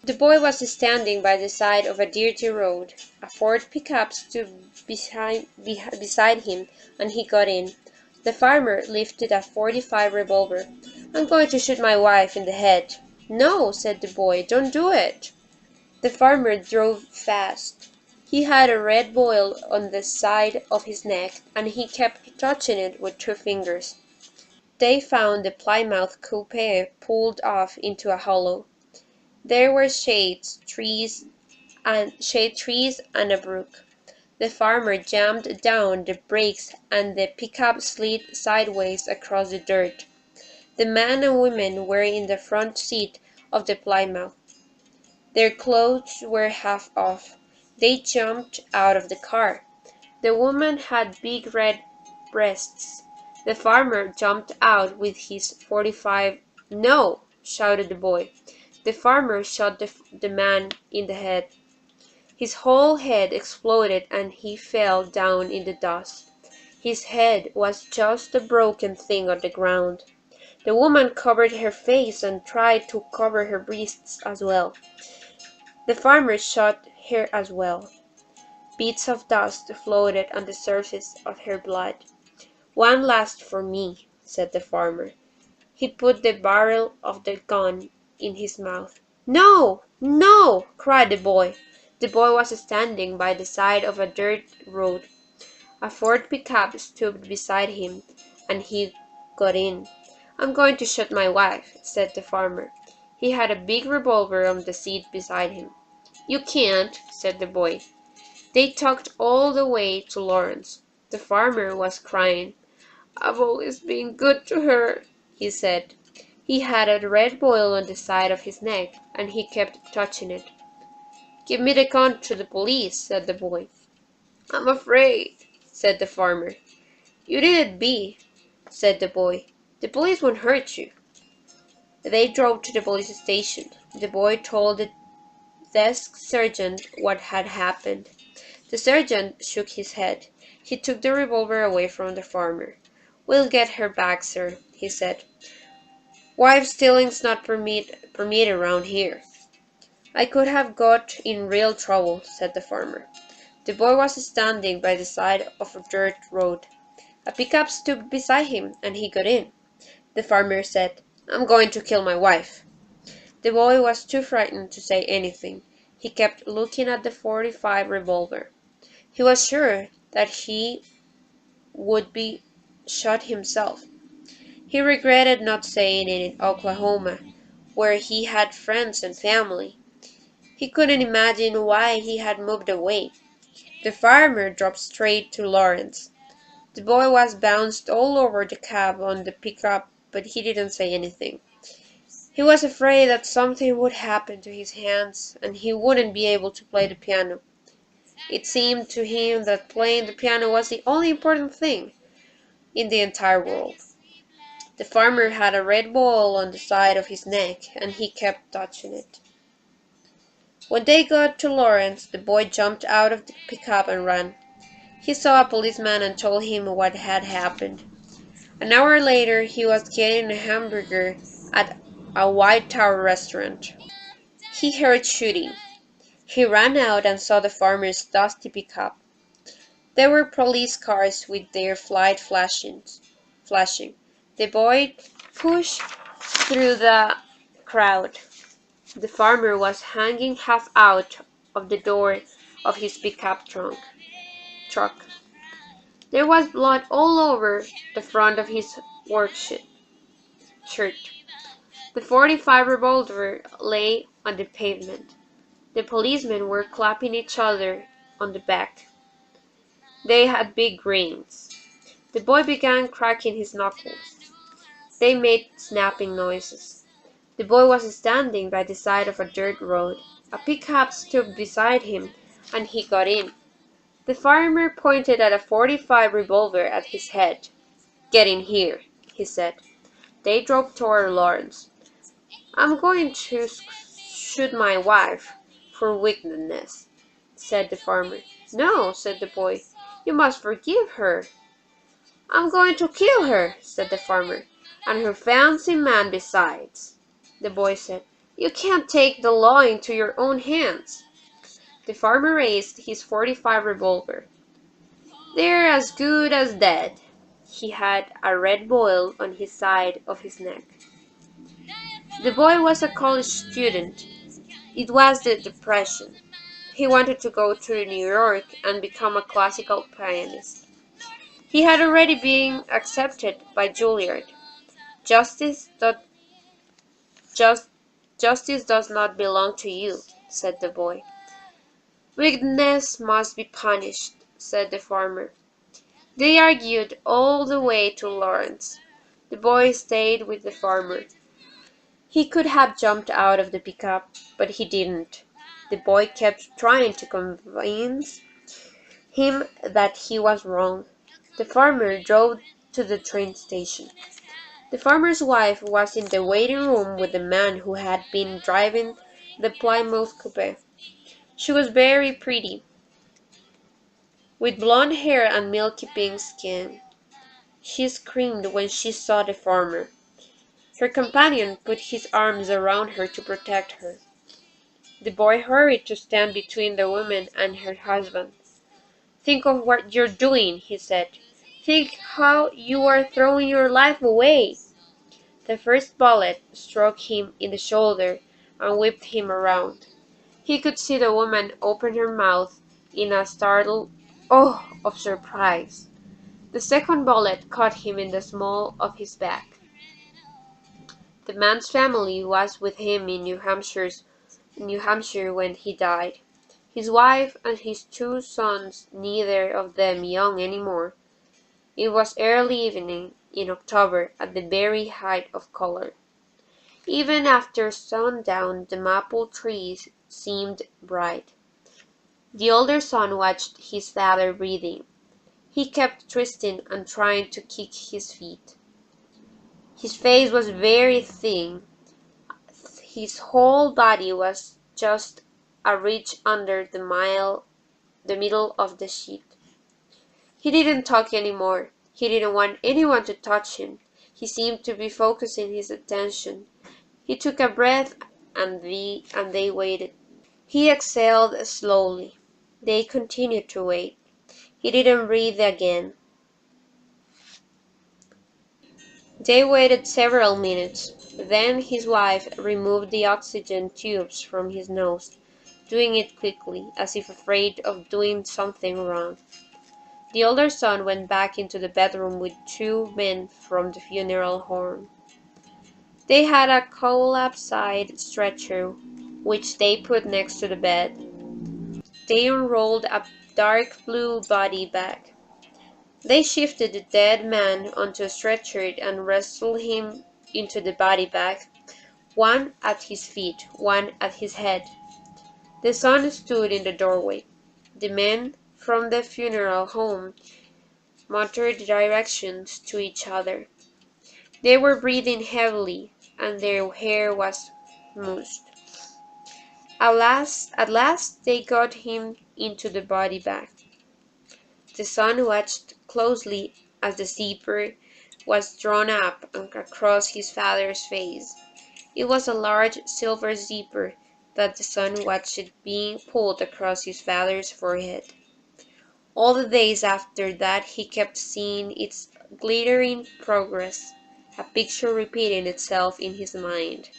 The boy was standing by the side of a dirty road. A Ford pickup stood beside him, and he got in. The farmer lifted a .45 revolver. "I'm going to shoot my wife in the head." "No," said the boy, "don't do it." The farmer drove fast. He had a red boil on the side of his neck, and he kept touching it with 2 fingers. They found the Plymouth coupe pulled off into a hollow. There were shade trees and a brook. The farmer jammed down the brakes and the pickup slid sideways across the dirt. The man and woman were in the front seat of the Plymouth. Their clothes were half off. They jumped out of the car. The woman had big red breasts. The farmer jumped out with his .45. "No!" shouted the boy. The farmer shot the man in the head. His whole head exploded and he fell down in the dust. His head was just a broken thing on the ground. The woman covered her face and tried to cover her breasts as well. The farmer shot her as well. Bits of dust floated on the surface of her blood. "One last for me," said the farmer. He put the barrel of the gun in his mouth. "No! No!" cried the boy. The boy was standing by the side of a dirt road. A Ford pickup stood beside him, and he got in. "I'm going to shoot my wife," said the farmer. He had a big revolver on the seat beside him. "You can't," said the boy. They talked all the way to Lawrence. The farmer was crying. "I've always been good to her," he said. He had a red boil on the side of his neck, and he kept touching it. "Give me the gun to the police," said the boy. "I'm afraid," said the farmer. "You needn't be," said the boy. "The police won't hurt you." They drove to the police station. The boy told the desk sergeant what had happened. The sergeant shook his head. He took the revolver away from the farmer. "We'll get her back, sir," he said. "Wife stealing's not permitted around here." "I could have got in real trouble," said the farmer. The boy was standing by the side of a dirt road. A pickup stood beside him, and he got in. The farmer said, "I'm going to kill my wife." The boy was too frightened to say anything. He kept looking at the .45 revolver. He was sure that he would be shot himself. He regretted not saying it in Oklahoma, where he had friends and family. He couldn't imagine why he had moved away. The farmer dropped straight to Lawrence. The boy was bounced all over the cab on the pickup, but he didn't say anything. He was afraid that something would happen to his hands and he wouldn't be able to play the piano. It seemed to him that playing the piano was the only important thing in the entire world. The farmer had a red boil on the side of his neck, and he kept touching it. When they got to Lawrence, the boy jumped out of the pickup and ran. He saw a policeman and told him what had happened. An hour later, he was getting a hamburger at a White Tower restaurant. He heard shooting. He ran out and saw the farmer's dusty pickup. There were police cars with their lights flashing. The boy pushed through the crowd. The farmer was hanging half out of the door of his pickup truck. There was blood all over the front of his work shirt. The .45 revolver lay on the pavement. The policemen were clapping each other on the back. They had big grins. The boy began cracking his knuckles. They made snapping noises. The boy was standing by the side of a dirt road. A pickup stood beside him, and he got in. The farmer pointed at a .45 revolver at his head. "Get in here," he said. They drove toward Lawrence. "I'm going to shoot my wife for wickedness," said the farmer. "No," said the boy. "You must forgive her." "I'm going to kill her," said the farmer, "and her fancy man besides." The boy said, You can't take the law into your own hands. The farmer raised his .45 revolver. They're as good as dead. He had a red boil on his side of his neck. The boy was a college student. It was the Depression. He wanted to go to New York and become a classical pianist. He had already been accepted by Juilliard. Justice, do- just, Justice does not belong to you, said the boy. Wickedness must be punished, said the farmer. They argued all the way to Lawrence. The boy stayed with the farmer. He could have jumped out of the pickup, but he didn't. The boy kept trying to convince him that he was wrong. The farmer drove to the train station. The farmer's wife was in the waiting room with the man who had been driving the Plymouth coupe. She was very pretty, with blonde hair and milky pink skin. She screamed when she saw the farmer. Her companion put his arms around her to protect her. The boy hurried to stand between the woman and her husband. Think of what you're doing, he said. Think how you are throwing your life away. The first bullet struck him in the shoulder and whipped him around. He could see the woman open her mouth in a startled "oh" of surprise. The second bullet caught him in the small of his back. The man's family was with him in New Hampshire when he died. His wife and his two sons, neither of them young any more. It was early evening in October, at the very height of color. Even after sundown the maple trees seemed bright. The older son watched his father breathing. He kept twisting and trying to kick his feet. His face was very thin. His whole body was just a ridge under the middle of the sheet. He didn't talk any more. He didn't want anyone to touch him. He seemed to be focusing his attention. He took a breath and they waited. He exhaled slowly. They continued to wait. He didn't breathe again. They waited several minutes. Then his wife removed the oxygen tubes from his nose, doing it quickly, as if afraid of doing something wrong. The older son went back into the bedroom with two men from the funeral home. They had a collapsed stretcher, which they put next to the bed. They unrolled a dark blue body bag. They shifted the dead man onto a stretcher and wrestled him into the body bag, one at his feet, one at his head. The son stood in the doorway. The men from the funeral home muttered directions to each other. They were breathing heavily, and their hair was moist. At last they got him into the body bag. The son watched closely as the zipper was drawn up and across his father's face. It was a large silver zipper that the son watched being pulled across his father's forehead. All the days after that he kept seeing its glittering progress, a picture repeating itself in his mind.